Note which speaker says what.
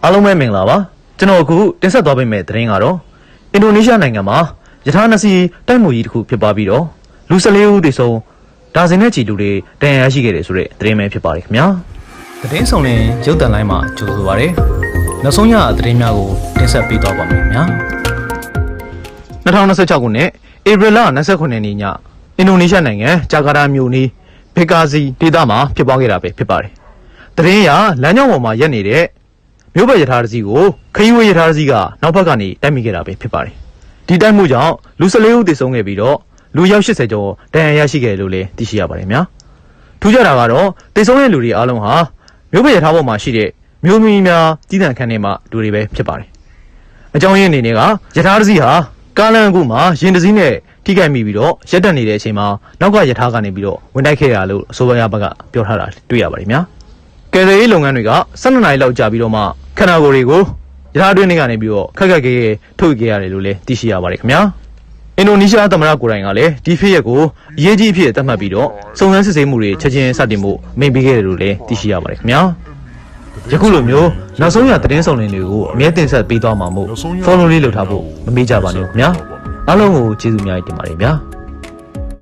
Speaker 1: အားလုံးပဲမင်္ဂလာပါကျွန်တော်အခုတင်ဆက်သွားပေးမယ့်သတင်းကတော့အင်ဒိုနီးရှားနိုင်ငံမှာယထာနစီတိုက်မှုကြီးတစ်ခုဖြစ်ပွားပြီးတော့လူ14ဦးသေဆုံးဒါဇင်နဲ့ချီလူတွေဒဏ်ရာရရှိခဲ့တယ်ဆိုတဲ့သတင်းပဲဖြစ်ပါတယ်ခင်ဗျာသတင်းဆောင်ရင်ရုပ်သံလိုင်းမှာကြိုဆိုပါရစေနောက်ဆုံးရသတင်းများကိုတင်ဆက်ပေးသွားပါမယ်ခင်ဗျာ2026ခုနှစ်ဧပြီလ29ရက်နေ့ညအင်ဒိုနီးရှားနိုင်ငံဂျာကာတာမြို့နီးဘေကာစီဒေသမှာဖြစ်ပွားခဲ့တာပဲဖြစ်ပါတယ်သတင်းရလမ်းကြောင်းပေါ်မှာရက်နေတဲ့မြို့ဘက်ရထားတစ်စီးကိုခရီးဝေးရထားတစ်စီးကနောက်ဘက်ကနေတိုက်မိခဲ့တာပဲဖြစ်ပါတယ်ဒီတိုက်မှုကြောင့်လူ14ဦးသေဆုံးခဲ့ပြီးတော့လူရောက်80ကျော်ဒဏ်ရာရရှိခဲ့လို့လည်းသိရှိရပါတယ်များထူးခြားတာကတော့သေဆုံးတဲ့လူတွေအားလုံးဟာမြို့ဘက်ရထားပေါ်မှာရှိတဲ့မြို့မီများကြီးတန်းခန်းထဲမှာလူတွေပဲဖြစ်ပါတယ်အကြောင်းရင်းအနေနဲ့ကရထားတစ်စီးဟာကားလမ်းအခုမှာရင်တစ်စီးနဲ့ထိခိုက်မိပြီးတော့ရက်တက်နေတဲ့အချိန်မှာနောက်ကရထားကနေပြီးတော့ဝင်တိုက်ခဲ့ရလို့အစိုးရဘက်ကပြောထားတာတွေ့ရပါတယ်များကယ်ဆယ်ရေးလုပ်ငန်းတွေက12နာရီလောက်ကြာပြီးတော့မှခန္ဓာကိုယ်တွေကိုရထားတွင်းတွေကနေပြီးတော့ခက်ခက်ခဲခဲထုတ်ခဲ့ရတယ်လို့လည်းသိရှိရပါတယ်ခင်ဗျာအင်ဒိုနီးရှားသမ္မတကိုယ်တိုင်ကလည်းဒီဖြစ်ရပ်ကိုအရေးကြီးအဖြစ်သတ်မှတ်ပြီးတော့စုံစမ်းစစ်ဆေးမှုတွေချက်ချင်းစတင်ဖို့မိန့်ပေးခဲ့တယ်လို့လည်းသိရှိရပါတယ်ခင်ဗျာယခုလိုမျိုးနောက်ဆုံးရသတင်းဆောင်တွေကိုအမြဲတင်ဆက်ပေးသွားမှာမို့ follow လေးလုပ်ထားဖို့မမေ့ကြပါနဲ့ခင်ဗျာအားလုံးကိုကျေးဇူးများတင်ပါတယ်ဗျာ